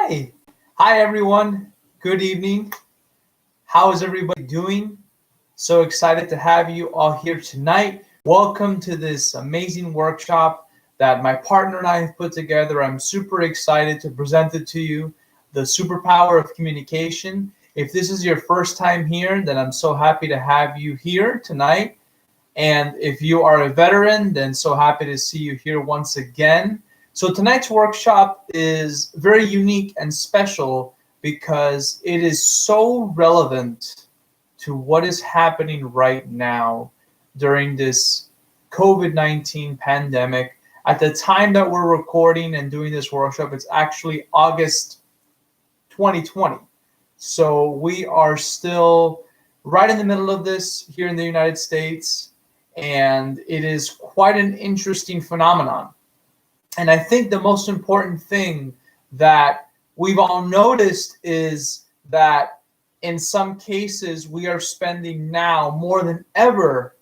Hi. Hi, everyone. Good evening. How is everybody doing? So excited to have you all here tonight. Welcome to this amazing workshop that my partner and I have put together. I'm super excited to present it to you, the superpower of communication. If this is your first time here, then I'm so happy to have you here tonight. And if you are a veteran, then so happy to see you here once again. So tonight's workshop is very unique and special because it is so relevant to what is happening right now during this COVID-19 pandemic. At the time that we're recording and doing this workshop, it's actually August 2020. So we are still right in the middle of this here in the United States, and it is quite an interesting phenomenon. And I think the most important thing that we've all noticed is that in some cases we are spending now more than ever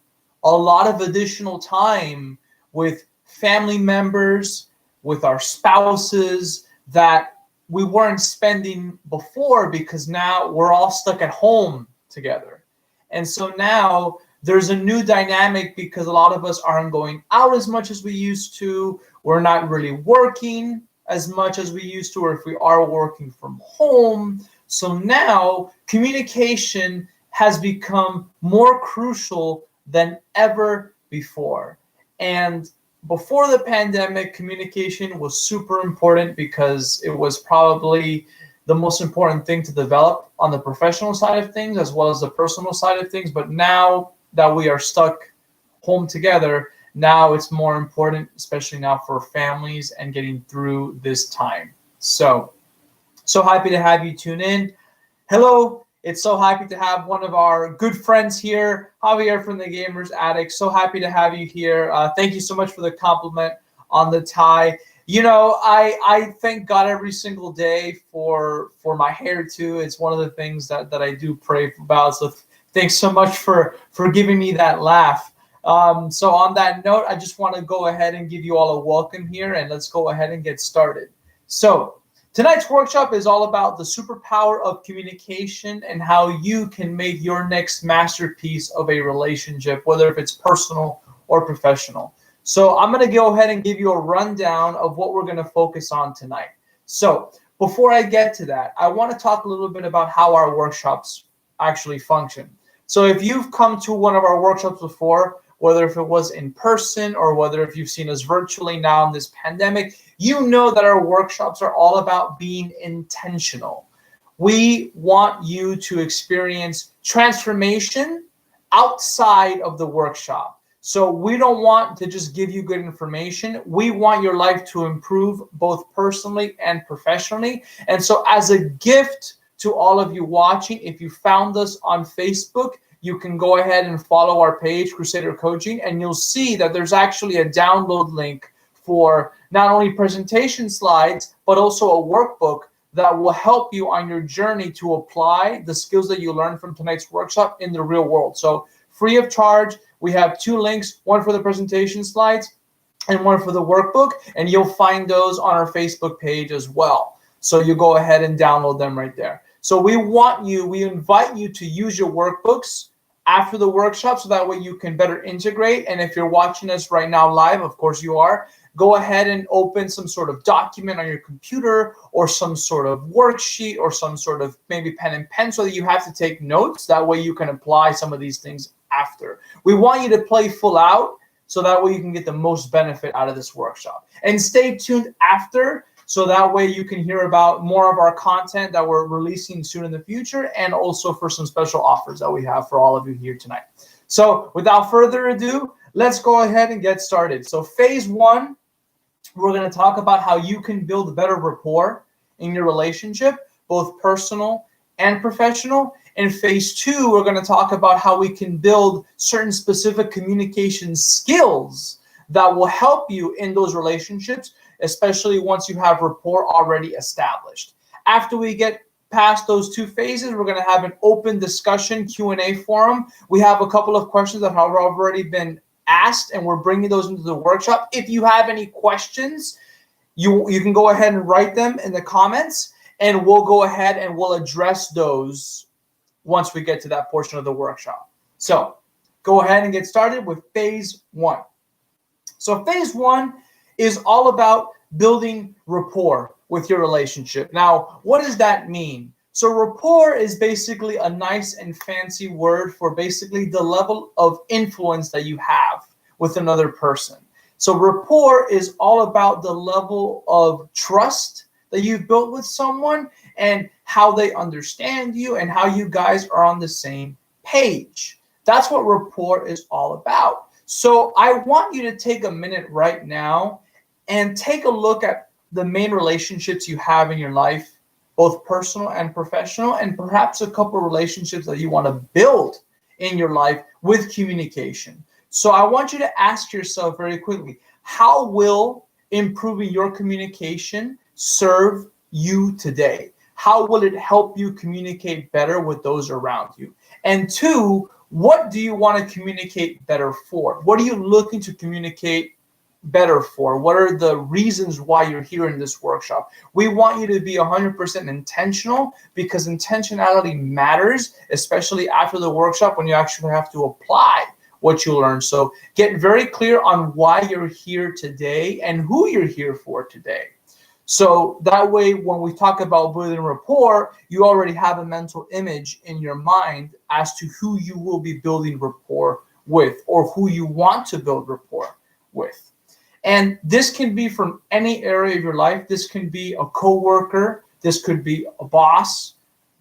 a lot of additional time with family members, with our spouses that we weren't spending before because now we're all stuck at home together. And so now there's a new dynamic because a lot of us aren't going out as much as we used to. We're not really working as much as we used to, or if we are working from home. So now communication has become more crucial than ever before. And before the pandemic, communication was super important because it was probably the most important thing to develop on the professional side of things as well as the personal side of things. But now that we are stuck home together, now it's more important, especially now for families and getting through this time. So happy to have you tune in. Hello, it's so happy to have one of our good friends here, Javier from the Gamers Addict. So happy to have you here. Thank you so much for the compliment on the tie. You know, I thank God every single day for my hair too. It's one of the things that I do pray about. So thanks so much for giving me that laugh. So on that note, I just want to go ahead and give you all a welcome here, and let's go ahead and get started. So tonight's workshop is all about the superpower of communication and how you can make your next masterpiece of a relationship, whether if it's personal or professional. So I'm going to go ahead and give you a rundown of what we're going to focus on tonight. So before I get to that, I want to talk a little bit about how our workshops actually function. So if you've come to one of our workshops before, whether if it was in person or whether if you've seen us virtually now in this pandemic, you know that our workshops are all about being intentional. We want you to experience transformation outside of the workshop. So we don't want to just give you good information. We want your life to improve both personally and professionally. And so as a gift to all of you watching, if you found us on Facebook, you can go ahead and follow our page, Crusader Coaching, and you'll see that there's actually a download link for not only presentation slides, but also a workbook that will help you on your journey to apply the skills that you learned from tonight's workshop in the real world. So free of charge, we have two links, one for the presentation slides and one for the workbook, and you'll find those on our Facebook page as well. So you go ahead and download them right there. So we invite you to use your workbooks after the workshop so that way you can better integrate. And if you're watching us right now live, of course you are, go ahead and open some sort of document on your computer or some sort of worksheet or some sort of maybe pen and pen so that you have to take notes. That way you can apply some of these things after. We want you to play full out so that way you can get the most benefit out of this workshop. And stay tuned after so that way you can hear about more of our content that we're releasing soon in the future, and also for some special offers that we have for all of you here tonight. So without further ado, let's go ahead and get started. So phase one, we're going to talk about how you can build better rapport in your relationship, both personal and professional. In phase two, we're going to talk about how we can build certain specific communication skills that will help you in those relationships, especially once you have rapport already established. After we get past those two phases, we're going to have an open discussion Q&A forum. We have a couple of questions that have already been asked, and we're bringing those into the workshop. If you have any questions, you can go ahead and write them in the comments. And we'll go ahead and we'll address those once we get to that portion of the workshop. So go ahead and get started with phase one. So phase one is all about building rapport with your relationship. Now, what does that mean? So rapport is basically a nice and fancy word for basically the level of influence that you have with another person. So rapport is all about the level of trust that you've built with someone and how they understand you and how you guys are on the same page. That's what rapport is all about. So I want you to take a minute right now and take a look at the main relationships you have in your life, both personal and professional, and perhaps a couple of relationships that you want to build in your life with communication. So I want you to ask yourself very quickly, how will improving your communication serve you today? How will it help you communicate better with those around you? And two, what do you want to communicate better for? What are you looking to communicate better for? What are the reasons why you're here in this workshop? We want you to be 100% intentional, because intentionality matters, especially after the workshop when you actually have to apply what you learn. So get very clear on why you're here today and who you're here for today. So that way, when we talk about building rapport, you already have a mental image in your mind as to who you will be building rapport with, or who you want to build rapport with. And this can be from any area of your life. This can be a coworker. This could be a boss.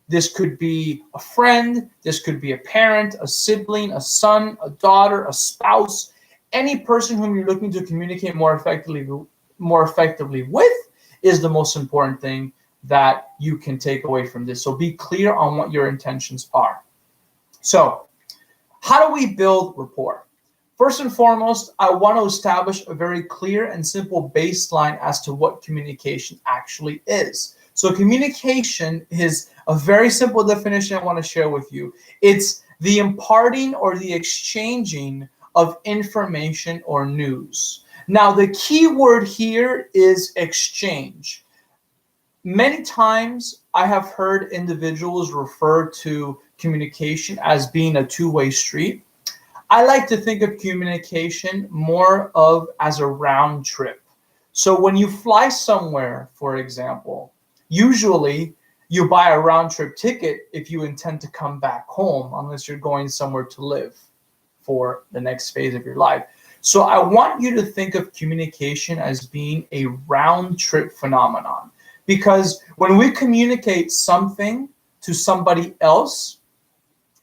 This could be a friend. This could be a parent, a sibling, a son, a daughter, a spouse. Any person whom you're looking to communicate more effectively with is the most important thing that you can take away from this. So be clear on what your intentions are. So how do we build rapport? First and foremost, I want to establish a very clear and simple baseline as to what communication actually is. So communication is a very simple definition I want to share with you. It's the imparting or the exchanging of information or news. Now, the key word here is exchange. Many times I have heard individuals refer to communication as being a two-way street. I like to think of communication more of as a round trip. So when you fly somewhere, for example, usually you buy a round trip ticket if you intend to come back home, unless you're going somewhere to live for the next phase of your life. So I want you to think of communication as being a round trip phenomenon, because when we communicate something to somebody else,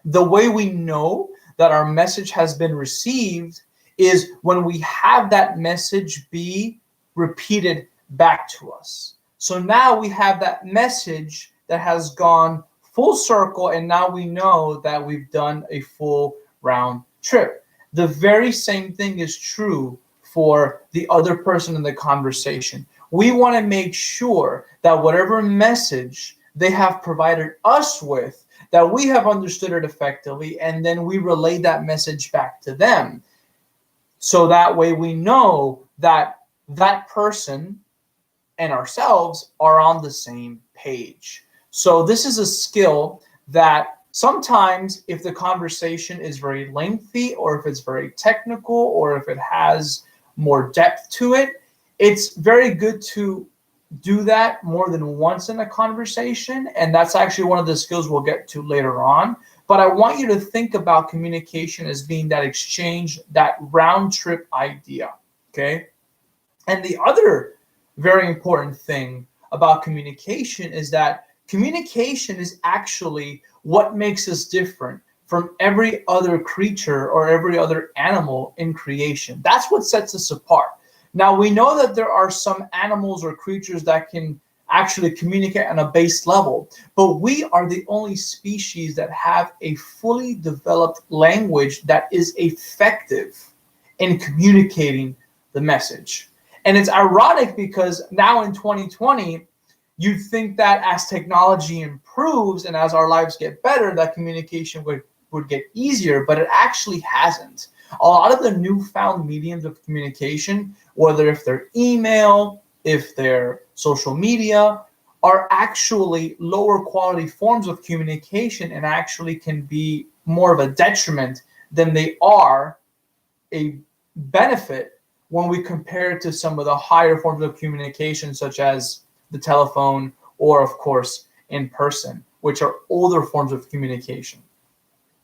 the way we know that our message has been received is when we have that message be repeated back to us. So now we have that message that has gone full circle, and now we know that we've done a full round trip. The very same thing is true for the other person in the conversation. We want to make sure that whatever message they have provided us with, that we have understood it effectively, and then we relay that message back to them. So that way we know that that person and ourselves are on the same page. So this is a skill that sometimes, if the conversation is very lengthy, or if it's very technical, or if it has more depth to it, it's very good to do that more than once in a conversation. And that's actually one of the skills we'll get to later on. But I want you to think about communication as being that exchange, that round trip idea, okay? And the other very important thing about communication is that communication is actually what makes us different from every other creature or every other animal in creation. That's what sets us apart. Now, we know that there are some animals or creatures that can actually communicate on a base level, but we are the only species that have a fully developed language that is effective in communicating the message. And it's ironic because now in 2020, you'd think that as technology improves and as our lives get better, that communication would get easier, but it actually hasn't. A lot of the newfound mediums of communication, whether if they're email, if they're social media, are actually lower quality forms of communication and actually can be more of a detriment than they are a benefit when we compare it to some of the higher forms of communication, such as the telephone or, of course, in person, which are older forms of communication.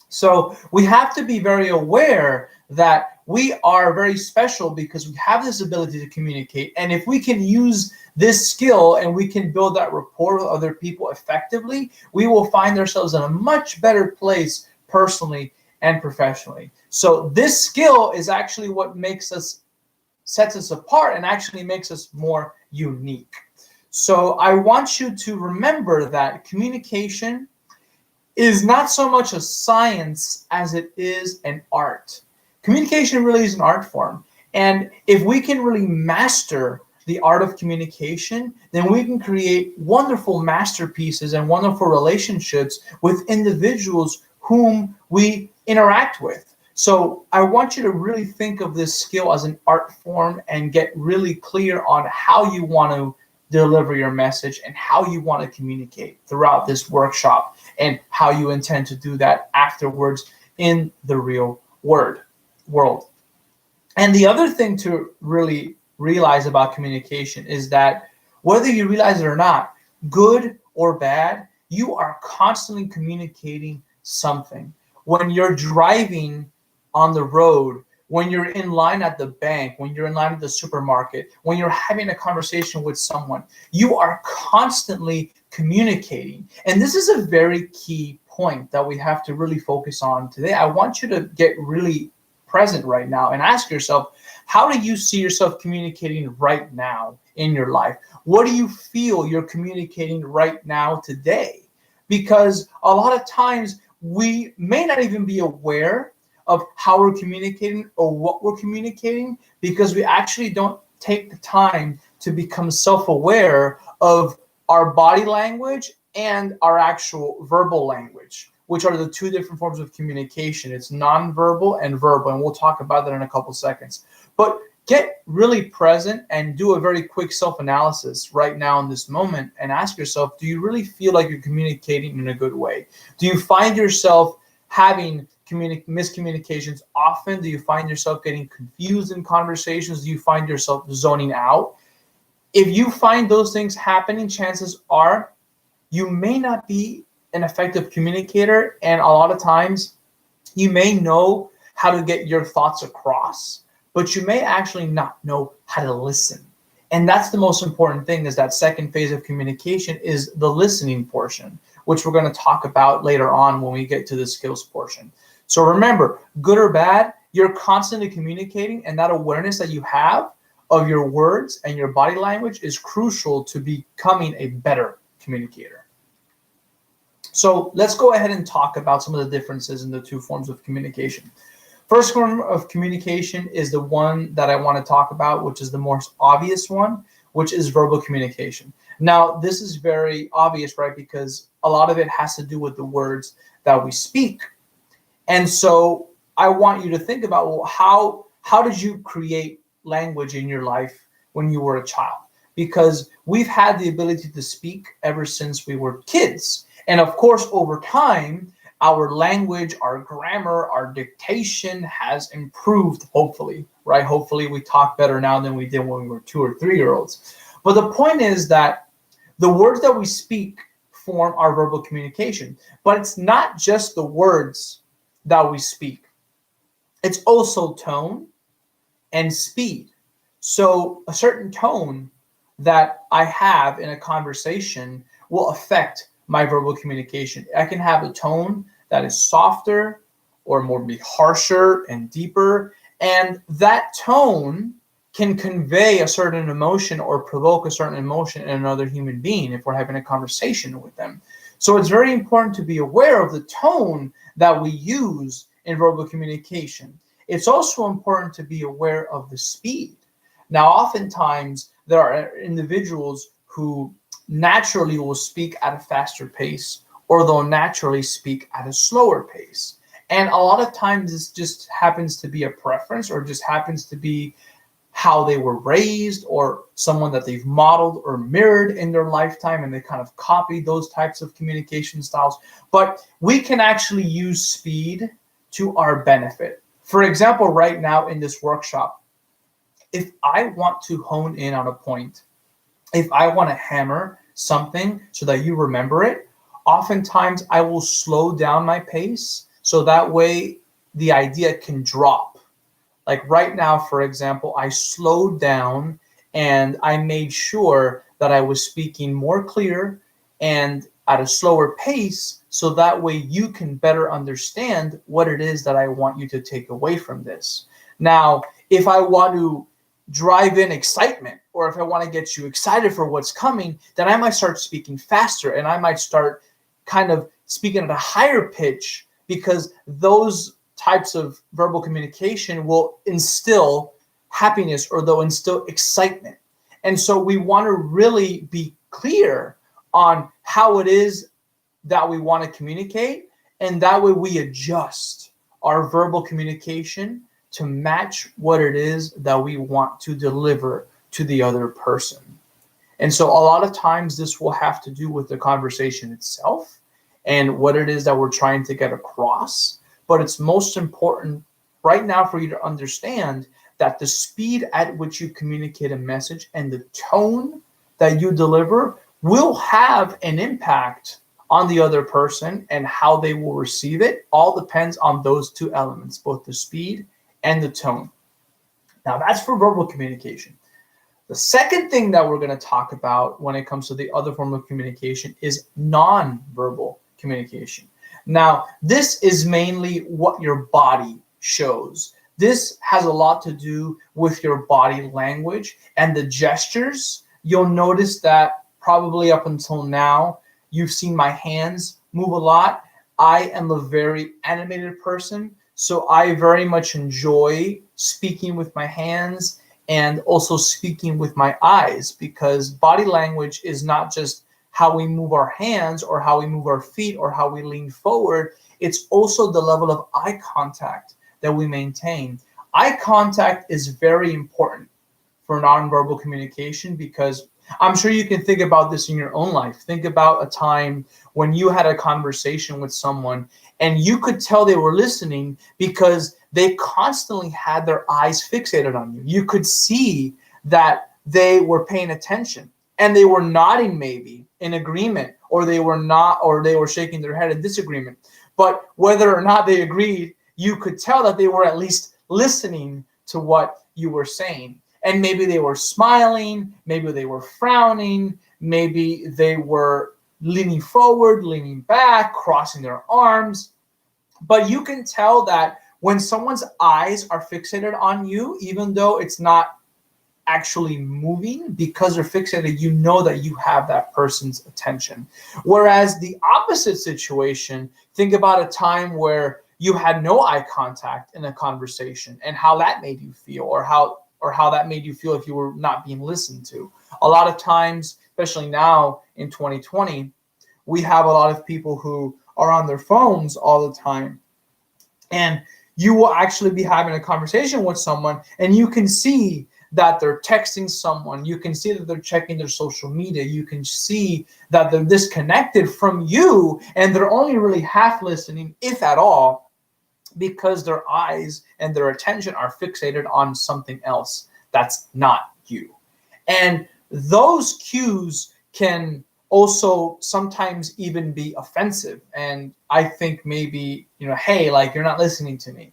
So we have to be very aware that we are very special because we have this ability to communicate. And if we can use this skill and we can build that rapport with other people effectively, we will find ourselves in a much better place personally and professionally. So this skill is actually what sets us apart and actually makes us more unique. So I want you to remember that communication is not so much a science as it is an art. Communication really is an art form. And if we can really master the art of communication, then we can create wonderful masterpieces and wonderful relationships with individuals whom we interact with. So I want you to really think of this skill as an art form and get really clear on how you want to deliver your message and how you want to communicate throughout this workshop and how you intend to do that afterwards in the real world. And the other thing to really realize about communication is that whether you realize it or not, good or bad, you are constantly communicating something. When you're driving on the road, when you're in line at the bank, when you're in line at the supermarket, when you're having a conversation with someone, you are constantly communicating. And this is a very key point that we have to really focus on today. I want you to get really present right now and ask yourself, how do you see yourself communicating right now in your life? What do you feel you're communicating right now today? Because a lot of times we may not even be aware of how we're communicating or what we're communicating because we actually don't take the time to become self-aware of our body language and our actual verbal language, which are the two different forms of communication. It's nonverbal and verbal, and we'll talk about that in a couple seconds. But get really present and do a very quick self-analysis right now in this moment and ask yourself, do you really feel like you're communicating in a good way? Do you find yourself having miscommunications often? Do you find yourself getting confused in conversations? Do you find yourself zoning out? If you find those things happening, chances are you may not be an effective communicator, and a lot of times you may know how to get your thoughts across, but you may actually not know how to listen. And that's the most important thing, is that second phase of communication is the listening portion, which we're going to talk about later on when we get to the skills portion. So remember, good or bad, you're constantly communicating, and that awareness that you have of your words and your body language is crucial to becoming a better communicator. So let's go ahead and talk about some of the differences in the two forms of communication. First form of communication is the one that I want to talk about, which is the most obvious one, which is verbal communication. Now, this is very obvious, right? Because a lot of it has to do with the words that we speak. And so I want you to think about, well, how did you create language in your life when you were a child? Because we've had the ability to speak ever since we were kids. And of course, over time, our language, our grammar, our dictation has improved, hopefully, right? Hopefully we talk better now than we did when we were 2 or 3 year olds. But the point is that the words that we speak form our verbal communication. But it's not just the words that we speak. It's also tone and speed. So a certain tone that I have in a conversation will affect my verbal communication. I can have a tone that is softer or more be harsher and deeper, and that tone can convey a certain emotion or provoke a certain emotion in another human being if we're having a conversation with them. So it's very important to be aware of the tone that we use in verbal communication. It's also important to be aware of the speed. Now, oftentimes there are individuals who naturally will speak at a faster pace, or they'll naturally speak at a slower pace. And a lot of times this just happens to be a preference, or just happens to be how they were raised or someone that they've modeled or mirrored in their lifetime, and they kind of copy those types of communication styles. But we can actually use speed to our benefit. For example, right now in this workshop, if I want to hone in on a point, if I want to hammer something so that you remember it, oftentimes I will slow down my pace so that way the idea can drop. Like right now, for example, I slowed down and I made sure that I was speaking more clear and at a slower pace so that way you can better understand what it is that I want you to take away from this. Now, if I want to drive in excitement, or if I want to get you excited for what's coming, then I might start speaking faster and I might start kind of speaking at a higher pitch, because those types of verbal communication will instill happiness or they'll instill excitement. And so we want to really be clear on how it is that we want to communicate, and that way we adjust our verbal communication to match what it is that we want to deliver to the other person. And so a lot of times this will have to do with the conversation itself and what it is that we're trying to get across. But it's most important right now for you to understand that the speed at which you communicate a message and the tone that you deliver will have an impact on the other person, and how they will receive it all depends on those two elements, both the speed and the tone. Now that's for verbal communication. The second thing that we're going to talk about when it comes to the other form of communication is non-verbal communication. Now, this is mainly what your body shows. This has a lot to do with your body language and the gestures. You'll notice that probably up until now, you've seen my hands move a lot. I am a very animated person, so I very much enjoy speaking with my hands and also speaking with my eyes, because body language is not just how we move our hands or how we move our feet or how we lean forward. It's also the level of eye contact that we maintain. Eye contact is very important for nonverbal communication, because I'm sure you can think about this in your own life. Think about a time when you had a conversation with someone and you could tell they were listening because they constantly had their eyes fixated on you. You could see that they were paying attention and they were nodding maybe in agreement, or they were not, or they were shaking their head in disagreement. But whether or not they agreed, you could tell that they were at least listening to what you were saying. And maybe they were smiling, maybe they were frowning, maybe they were leaning forward, leaning back, crossing their arms. But you can tell that when someone's eyes are fixated on you, even though it's not actually moving, because they're fixated, you know that you have that person's attention. Whereas the opposite situation, think about a time where you had no eye contact in a conversation and how that made you feel, or how that made you feel if you were not being listened to. A lot of times, especially now in 2020, we have a lot of people who are on their phones all the time. And you will actually be having a conversation with someone and you can see that they're texting someone. You can see that they're checking their social media. You can see that they're disconnected from you and they're only really half listening, if at all, because their eyes and their attention are fixated on something else that's not you. And those cues can also sometimes even be offensive. And I think maybe, hey, like, you're not listening to me.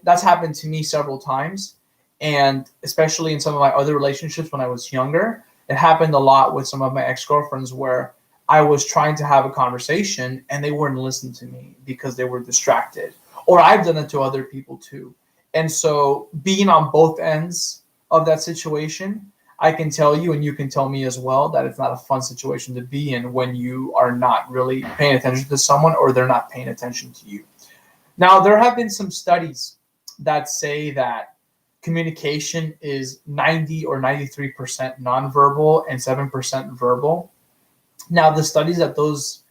That's happened to me several times. And especially in some of my other relationships when I was younger, it happened a lot with some of my ex-girlfriends where I was trying to have a conversation and they wouldn't listen to me because they were distracted. Or I've done it to other people too. And so being on both ends of that situation, I can tell you, and you can tell me as well, that it's not a fun situation to be in when you are not really paying attention to someone or they're not paying attention to you. Now, there have been some studies that say that communication is 90 or 93% nonverbal and 7% verbal. Now, the studies that those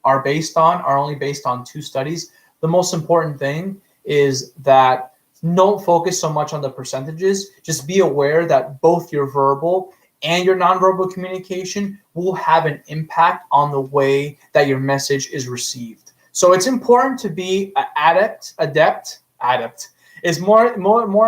are based on are only based on two studies. The most important thing is that don't focus so much on the percentages. Just be aware that both your verbal and your nonverbal communication will have an impact on the way that your message is received. So it's important to be adept. It's more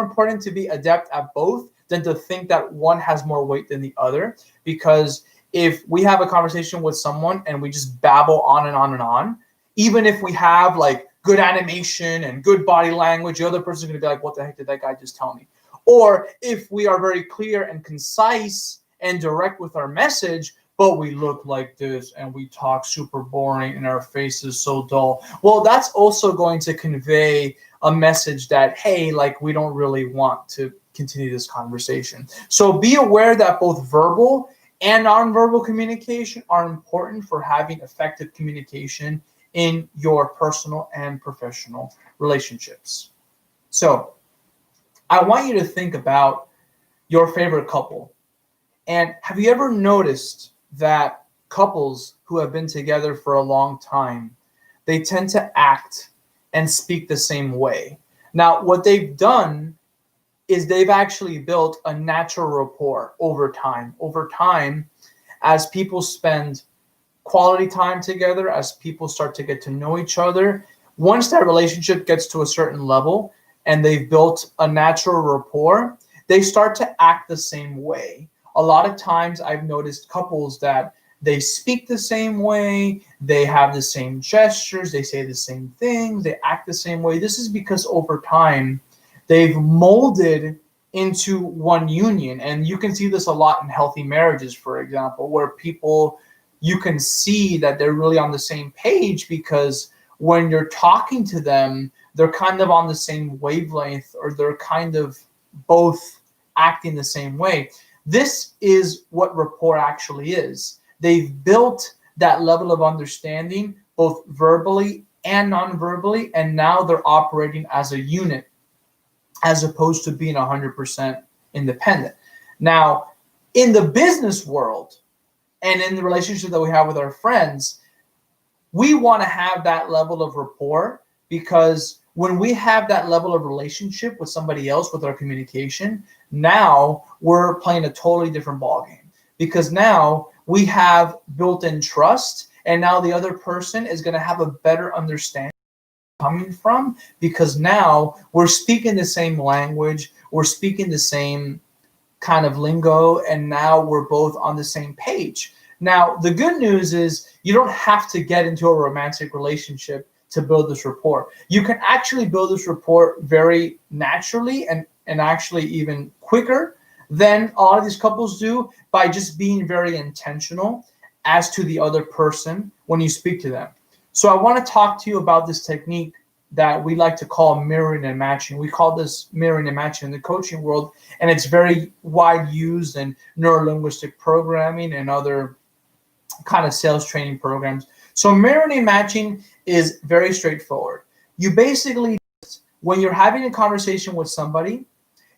important to be adept at both than to think that one has more weight than the other. Because if we have a conversation with someone and we just babble on and on and on, even if we have like good animation and good body language, the other person's gonna be like, what the heck did that guy just tell me? Or if we are very clear and concise and direct with our message, but we look like this and we talk super boring and our face is so dull, well, that's also going to convey a message that, hey, like we don't really want to continue this conversation. So be aware that both verbal and nonverbal communication are important for having effective communication in your personal and professional relationships. So I want you to think about your favorite couple. And have you ever noticed that couples who have been together for a long time, they tend to act and speak the same way? Now, what they've done is they've actually built a natural rapport over time. Over time, as people spend quality time together, as people start to get to know each other, once that relationship gets to a certain level and they've built a natural rapport, they start to act the same way. A lot of times I've noticed couples that they speak the same way, they have the same gestures, they say the same things, they act the same way. This is because over time they've molded into one union. And you can see this a lot in healthy marriages, for example, where people, you can see that they're really on the same page because when you're talking to them, they're kind of on the same wavelength, or they're kind of both acting the same way. This is what rapport actually is. They've built that level of understanding both verbally and non-verbally, and now they're operating as a unit as opposed to being 100% independent. Now, in the business world and in the relationship that we have with our friends, we want to have that level of rapport, because when we have that level of relationship with somebody else, with our communication, now we're playing a totally different ballgame, because now we have built-in trust, and now the other person is going to have a better understanding coming from, because now we're speaking the same language, we're speaking the same kind of lingo, and now we're both on the same page. Now, the good news is you don't have to get into a romantic relationship to build this rapport. You can actually build this rapport very naturally and actually even quicker than a lot of these couples do, by just being very intentional as to the other person when you speak to them. So I want to talk to you about this technique that we like to call mirroring and matching. We call this mirroring and matching in the coaching world, and it's very wide used in neuro-linguistic programming and other kind of sales training programs. So mirroring and matching is very straightforward. You basically, when you're having a conversation with somebody,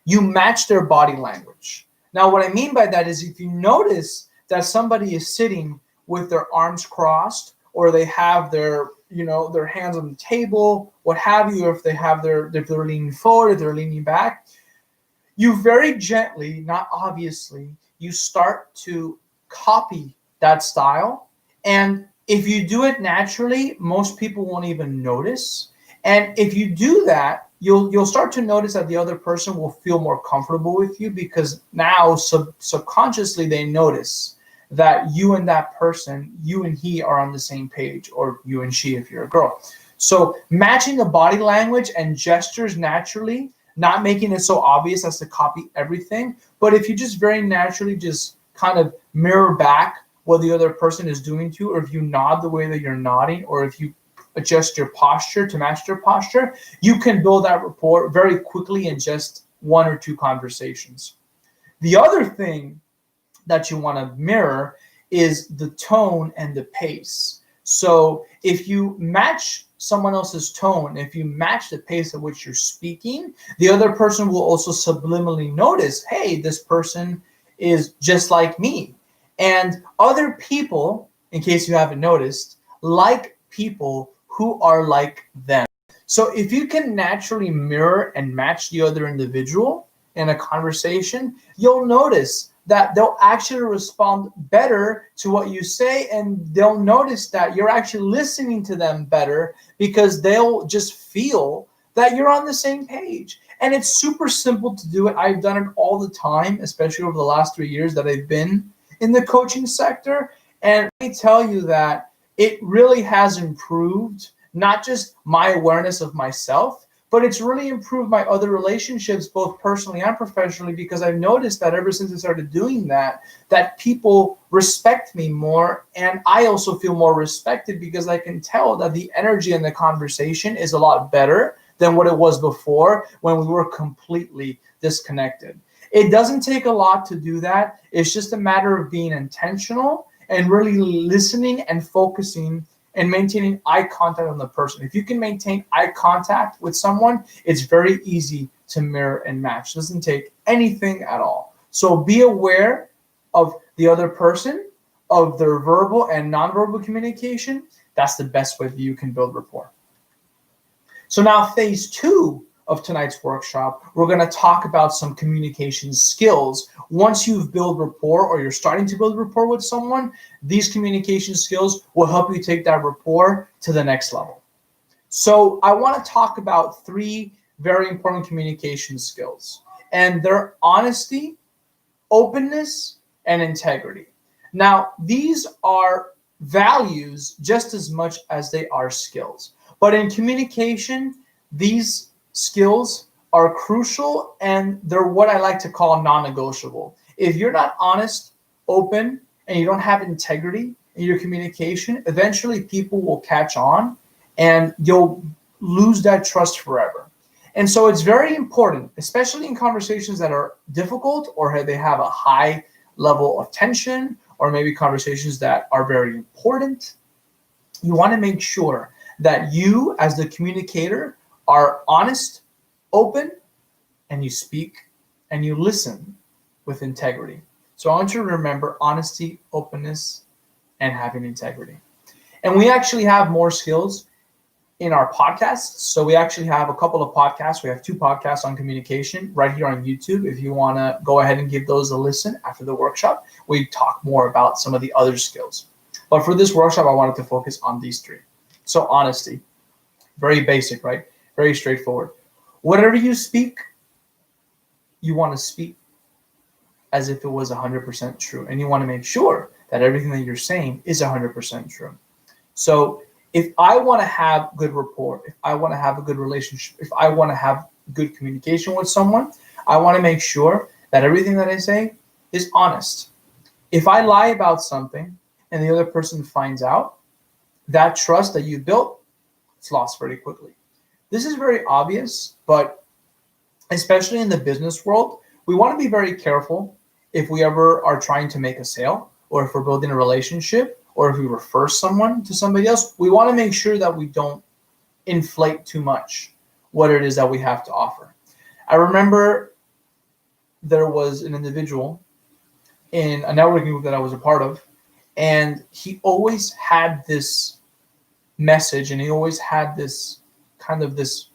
you match their body language. Now, what I mean by that is if you notice that somebody is sitting with their arms crossed, or they have their, their hands on the table, what have you, or if they're leaning forward, if they're leaning back, you very gently, not obviously, you start to copy that style. And if you do it naturally, most people won't even notice. And if you do that, you'll start to notice that the other person will feel more comfortable with you, because now subconsciously they notice that you and that person, you and he are on the same page, or you and she if you're a girl. So matching the body language and gestures naturally, not making it so obvious as to copy everything, but if you just very naturally just kind of mirror back what the other person is doing to you, or if you nod the way that you're nodding, or if you adjust your posture to match their posture, you can build that rapport very quickly in just one or two conversations. The other thing that you want to mirror is the tone and the pace. So if you match someone else's tone, if you match the pace at which you're speaking, the other person will also subliminally notice, hey, this person is just like me. And other people, in case you haven't noticed, like people who are like them. So if you can naturally mirror and match the other individual in a conversation, you'll notice that they'll actually respond better to what you say, and they'll notice that you're actually listening to them better because they'll just feel that you're on the same page. And it's super simple to do it. I've done it all the time, especially over the last 3 years that I've been in the coaching sector. And let me tell you that it really has improved not just my awareness of myself, but it's really improved my other relationships, both personally and professionally, because I've noticed that ever since I started doing that, that people respect me more. And I also feel more respected because I can tell that the energy in the conversation is a lot better than what it was before when we were completely disconnected. It doesn't take a lot to do that. It's just a matter of being intentional and really listening and focusing and maintaining eye contact on the person. If you can maintain eye contact with someone, it's very easy to mirror and match. It doesn't take anything at all. So be aware of the other person, of their verbal and nonverbal communication. That's the best way that you can build rapport. So now phase 2 of tonight's workshop, we're going to talk about some communication skills. Once you've built rapport or you're starting to build rapport with someone, these communication skills will help you take that rapport to the next level. So I want to talk about 3 very important communication skills, and they're honesty, openness, and integrity. Now, these are values just as much as they are skills. But in communication, these skills are crucial, and they're what I like to call non-negotiable. If you're not honest, open, and you don't have integrity in your communication, eventually people will catch on and you'll lose that trust forever. And so it's very important, especially in conversations that are difficult or they have a high level of tension, or maybe conversations that are very important. You want to make sure that you, as the communicator, are honest, open, and you speak and you listen with integrity. So I want you to remember honesty, openness, and having integrity. And we actually have more skills in our podcasts. So we actually have a couple of podcasts. We have 2 podcasts on communication right here on YouTube. If you want to go ahead and give those a listen after the workshop, we talk more about some of the other skills. But for this workshop, I wanted to focus on these 3. So honesty, very basic, right? Very straightforward. Whatever you speak, you want to speak as if it was 100% true. And you want to make sure that everything that you're saying is 100% true. So if I want to have good rapport, if I want to have a good relationship, if I want to have good communication with someone, I want to make sure that everything that I say is honest. If I lie about something and the other person finds out, that trust that you built, it's lost very quickly. This is very obvious, but especially in the business world, we want to be very careful if we ever are trying to make a sale, or if we're building a relationship, or if we refer someone to somebody else. We want to make sure that we don't inflate too much what it is that we have to offer. I remember there was an individual in a networking group that I was a part of, and he always had this message, and he always had this kind of this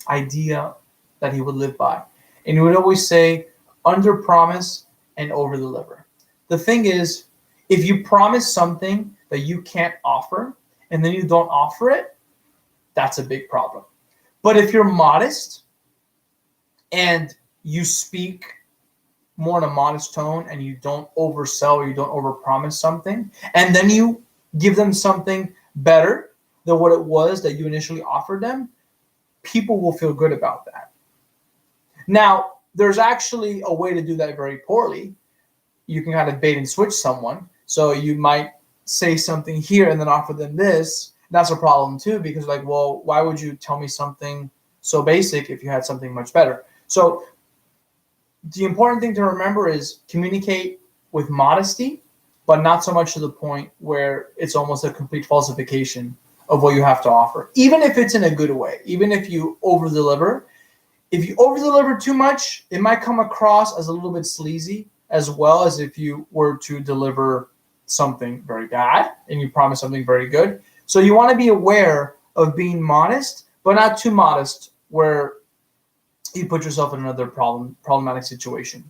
idea that he would live by. And he would always say, under promise and over deliver. The thing is, if you promise something that you can't offer and then you don't offer it, that's a big problem. But if you're modest and you speak more in a modest tone and you don't oversell or you don't overpromise something, and then you give them something better than what it was that you initially offered them, people will feel good about that. Now, there's actually a way to do that very poorly. You can kind of bait and switch someone. So you might say something here and then offer them this. That's a problem too, because like, well, why would you tell me something so basic if you had something much better? So the important thing to remember is communicate with modesty, but not so much to the point where it's almost a complete falsification of what you have to offer, even if it's in a good way, even if you over-deliver. If you over-deliver too much, it might come across as a little bit sleazy, as well as if you were to deliver something very bad and you promise something very good. So you want to be aware of being modest, but not too modest where you put yourself in another problematic situation.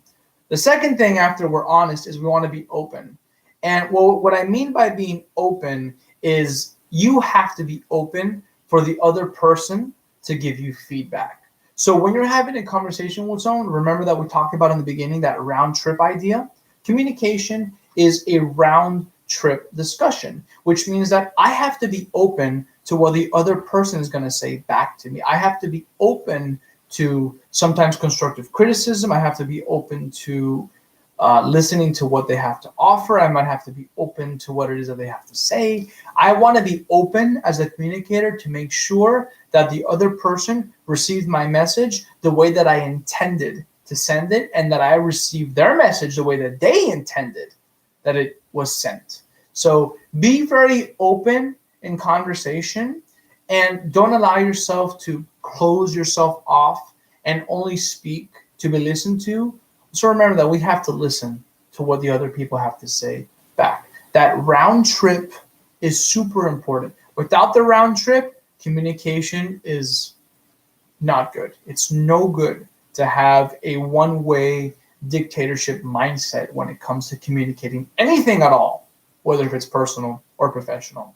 The second thing after we're honest is we want to be open. And what I mean by being open is you have to be open for the other person to give you feedback. So when you're having a conversation with someone, remember that we talked about in the beginning, that round trip idea. Communication is a round trip discussion, which means that I have to be open to what the other person is going to say back to me. I have to be open to sometimes constructive criticism. I have to be open to listening to what they have to offer. I might have to be open to what it is that they have to say. I want to be open as a communicator to make sure that the other person received my message the way that I intended to send it, and that I received their message the way that they intended that it was sent. So be very open in conversation, and don't allow yourself to close yourself off and only speak to be listened to. So remember that we have to listen to what the other people have to say back. That round trip is super important. Without the round trip, communication is not good. It's no good to have a one-way dictatorship mindset when it comes to communicating anything at all, whether if it's personal or professional.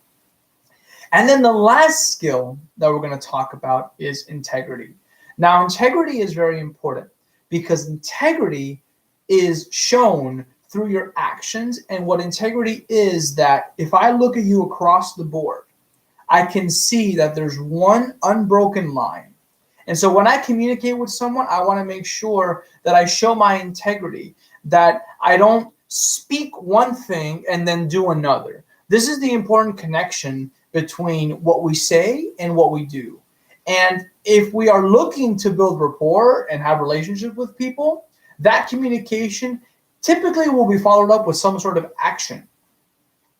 And then the last skill that we're going to talk about is integrity. Now, integrity is very important because integrity is shown through your actions. And what integrity is, that if I look at you across the board, I can see that there's one unbroken line. And so when I communicate with someone, I want to make sure that I show my integrity, that I don't speak one thing and then do another. This is the important connection between what we say and what we do. And if we are looking to build rapport and have relationships with people, that communication typically will be followed up with some sort of action.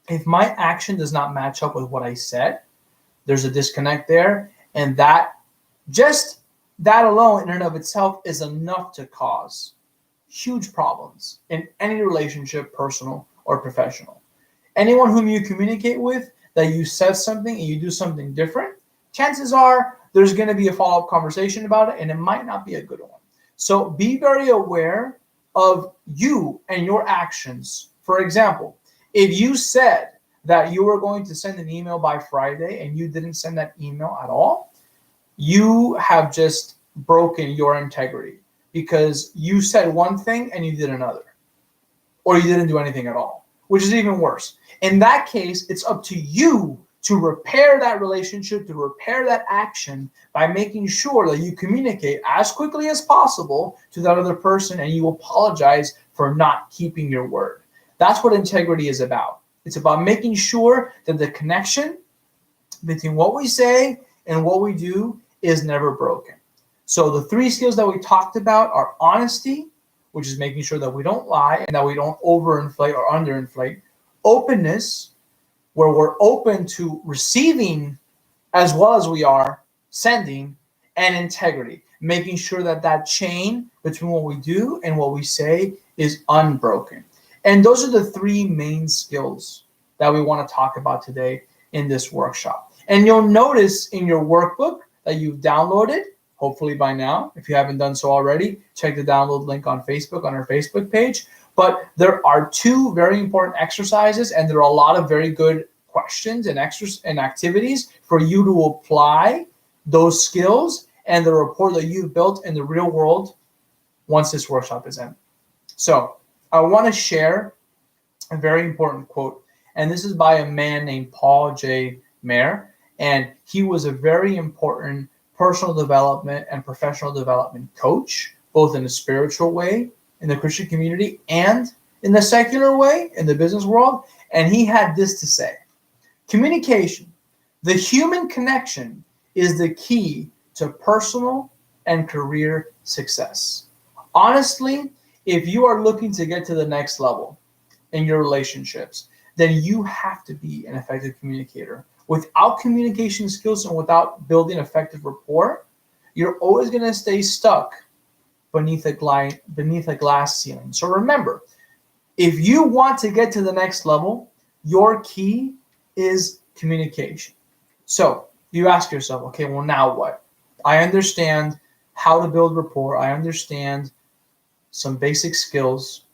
If my action does not match up with what I said, there's a disconnect there, and that alone in and of itself is enough to cause huge problems in any relationship, personal or professional. Anyone whom you communicate with, that you said something and you do something different, chances are there's going to be a follow-up conversation about it, and it might not be a good one. So be very aware of you and your actions. For example, if you said that you were going to send an email by Friday and you didn't send that email at all, you have just broken your integrity, because you said one thing and you did another, or you didn't do anything at all, which is even worse. In that case, it's up to you to repair that relationship, to repair that action by making sure that you communicate as quickly as possible to that other person and you apologize for not keeping your word. That's what integrity is about. It's about making sure that the connection between what we say and what we do is never broken. So the three skills that we talked about are honesty, which is making sure that we don't lie and that we don't overinflate or underinflate. Openness, where we're open to receiving as well as we are sending. And integrity, making sure that that chain between what we do and what we say is unbroken. And those are the three main skills that we want to talk about today in this workshop. And you'll notice in your workbook that you've downloaded, hopefully by now. If you haven't done so already, check the download link on Facebook, on our Facebook page. But there are two very important exercises, and there are a lot of very good questions and activities for you to apply those skills and the rapport that you've built in the real world once this workshop is in. So I want to share a very important quote, and this is by a man named Paul J. Mayer, and he was a very important personal development and professional development coach, both in a spiritual way in the Christian community and in the secular way in the business world. And he had this to say: communication, the human connection, is the key to personal and career success. Honestly, if you are looking to get to the next level in your relationships, then you have to be an effective communicator. Without communication skills and without building effective rapport, you're always going to stay stuck beneath a glass ceiling. So remember, if you want to get to the next level, your key is communication. So you ask yourself, okay, well, now what? I understand how to build rapport. I understand some basic skills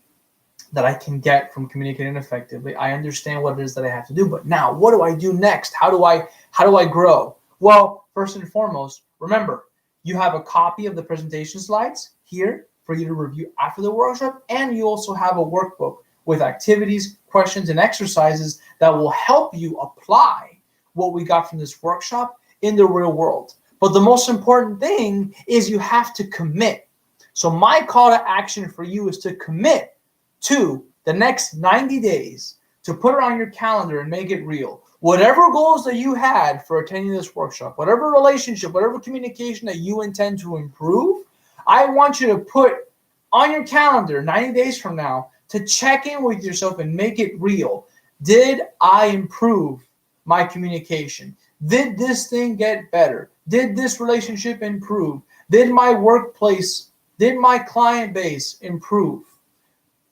that I can get from communicating effectively. I understand what it is that I have to do, but now what do I do next? How do I grow? Well, first and foremost, remember, you have a copy of the presentation slides here for you to review after the workshop, and you also have a workbook with activities, questions, and exercises that will help you apply what we got from this workshop in the real world. But the most important thing is you have to commit. So my call to action for you is to commit to the next 90 days, to put it on your calendar and make it real. Whatever goals that you had for attending this workshop, whatever relationship, whatever communication that you intend to improve, I want you to put on your calendar 90 days from now to check in with yourself and make it real. Did I improve my communication? Did this thing get better? Did this relationship improve? Did my workplace, did my client base improve?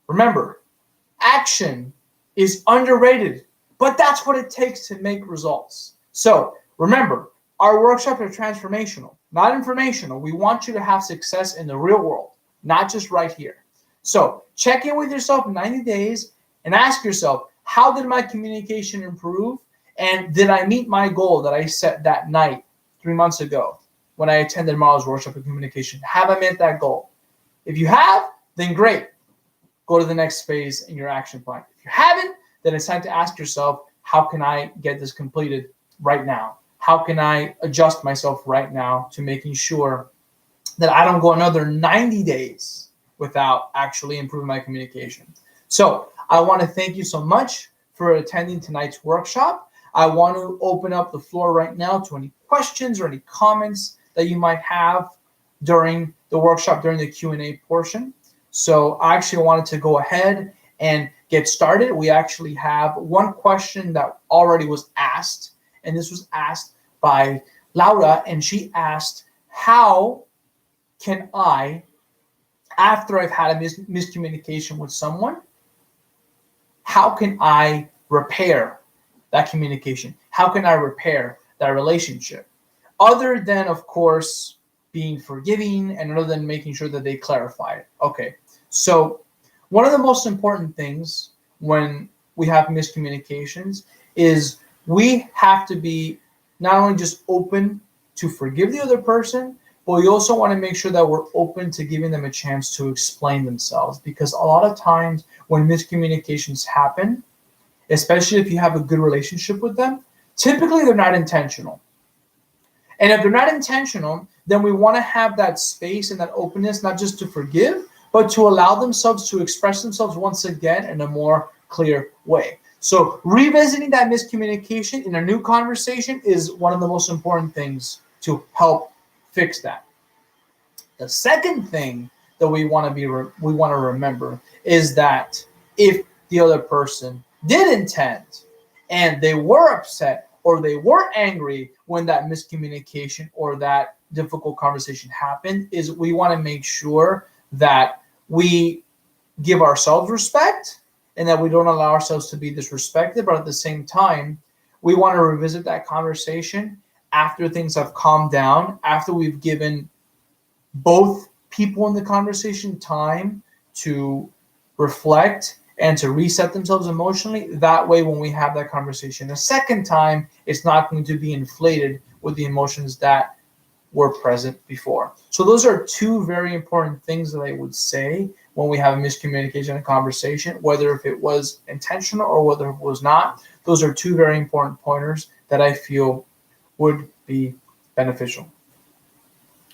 Remember, action is underrated, but that's what it takes to make results. So remember, our workshops are transformational, not informational. We want you to have success in the real world, not just right here. So check in with yourself in 90 days and ask yourself, how did my communication improve? And did I meet my goal that I set that night 3 months ago when I attended Marlo's workshop of communication? Have I met that goal? If you have, then great. Go to the next phase in your action plan. If you haven't, then it's time to ask yourself, how can I get this completed right now? How can I adjust myself right now to making sure that I don't go another 90 days without actually improving my communication? So I want to thank you so much for attending tonight's workshop. I want to open up the floor right now to any questions or any comments that you might have during the workshop, during the Q&A portion. So I actually wanted to go ahead and get started. We actually have one question that already was asked, and this was asked by Laura, and she asked, how can I, after I've had a miscommunication with someone, how can I repair that communication? How can I repair that relationship? Other than, of course, being forgiving and other than making sure that they clarify it. Okay, so one of the most important things when we have miscommunications is we have to be not only just open to forgive the other person, but we also want to make sure that we're open to giving them a chance to explain themselves. Because a lot of times when miscommunications happen, especially if you have a good relationship with them, typically they're not intentional. And if they're not intentional, then we want to have that space and that openness, not just to forgive, but to allow themselves to express themselves once again in a more clear way. So revisiting that miscommunication in a new conversation is one of the most important things to help fix that. The second thing that we want to remember is that if the other person did intend and they were upset or they were angry when that miscommunication or that difficult conversation happened, is we want to make sure that we give ourselves respect and that we don't allow ourselves to be disrespected. But at the same time, we want to revisit that conversation after things have calmed down, after we've given both people in the conversation time to reflect and to reset themselves emotionally. That way, when we have that conversation a second time, it's not going to be inflated with the emotions that were present before. So those are two very important things that I would say when we have a miscommunication in a conversation, whether if it was intentional or whether it was not. Those are two very important pointers that I feel would be beneficial.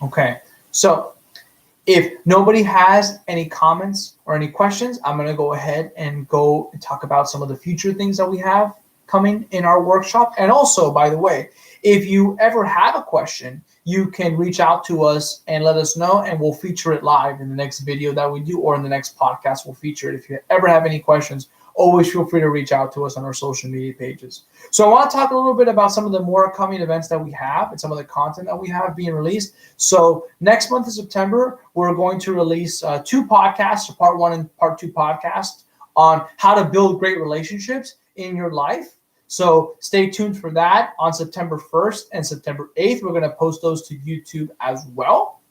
Okay, so if nobody has any comments or any questions, I'm going to go ahead and go and talk about some of the future things that we have coming in our workshop. And also, by the way, if you ever have a question, you can reach out to us and let us know, and we'll feature it live in the next video that we do, or in the next podcast, we'll feature it. If you ever have any questions, always feel free to reach out to us on our social media pages. So I want to talk a little bit about some of the more upcoming events that we have and some of the content that we have being released. So next month in September, we're going to release two podcasts, a part 1 and part 2 podcast on how to build great relationships in your life. So stay tuned for that on September 1st and September 8th. We're going to post those to YouTube as well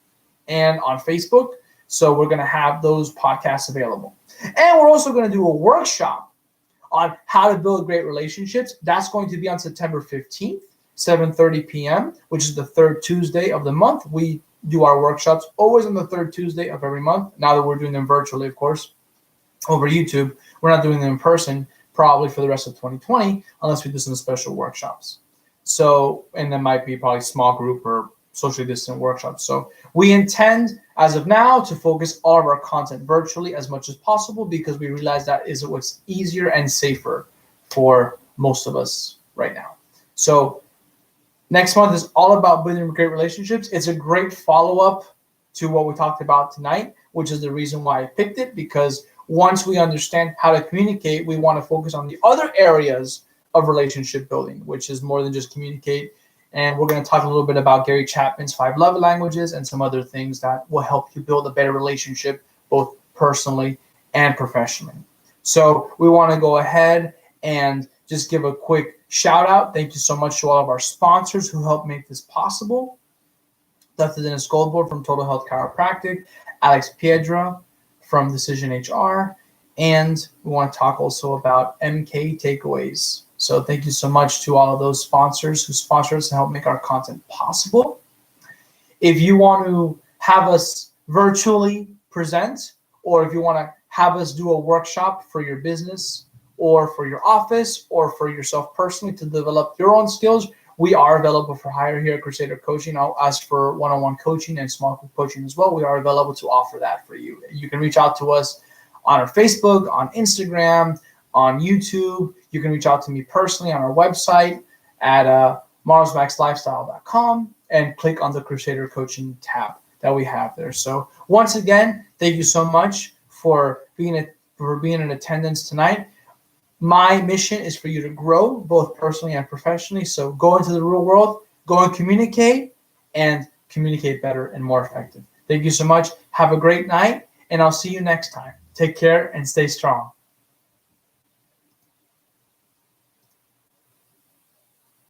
and on Facebook. So we're going to have those podcasts available. And we're also going to do a workshop on how to build great relationships. That's going to be on September 15th, 7:30 p.m., which is the third Tuesday of the month. We do our workshops always on the third Tuesday of every month. Now that we're doing them virtually, of course, over YouTube. We're not doing them in person probably for the rest of 2020 unless we do some special workshops. So, and there might be probably small group or socially distant workshops. So we intend, as of now, to focus all of our content virtually as much as possible because we realize that is what's easier and safer for most of us right now. So next month is all about building great relationships. It's a great follow-up to what we talked about tonight, which is the reason why I picked it, because once we understand how to communicate, we want to focus on the other areas of relationship building, which is more than just communicate. And we're going to talk a little bit about Gary Chapman's 5 love languages and some other things that will help you build a better relationship, both personally and professionally. So we want to go ahead and just give a quick shout out. Thank you so much to all of our sponsors who helped make this possible. Dr. Dennis Goldberg from Total Health Chiropractic, Alex Piedra from Decision HR, and we want to talk also about MK Takeaways. So thank you so much to all of those sponsors who sponsor us and help make our content possible. If you want to have us virtually present, or if you want to have us do a workshop for your business or for your office or for yourself personally to develop your own skills, we are available for hire here at Crusader Coaching. I'll ask for one-on-one coaching and small group coaching as well. We are available to offer that for you. You can reach out to us on our Facebook, on Instagram, on YouTube. You can reach out to me personally on our website at marlsmaxlifestyle.com and click on the Crusader Coaching tab that we have there. So once again, thank you so much for being in attendance tonight. My mission is for you to grow both personally and professionally. So go into the real world, go and communicate better and more effective. Thank you so much. Have a great night, and I'll see you next time. Take care and stay strong.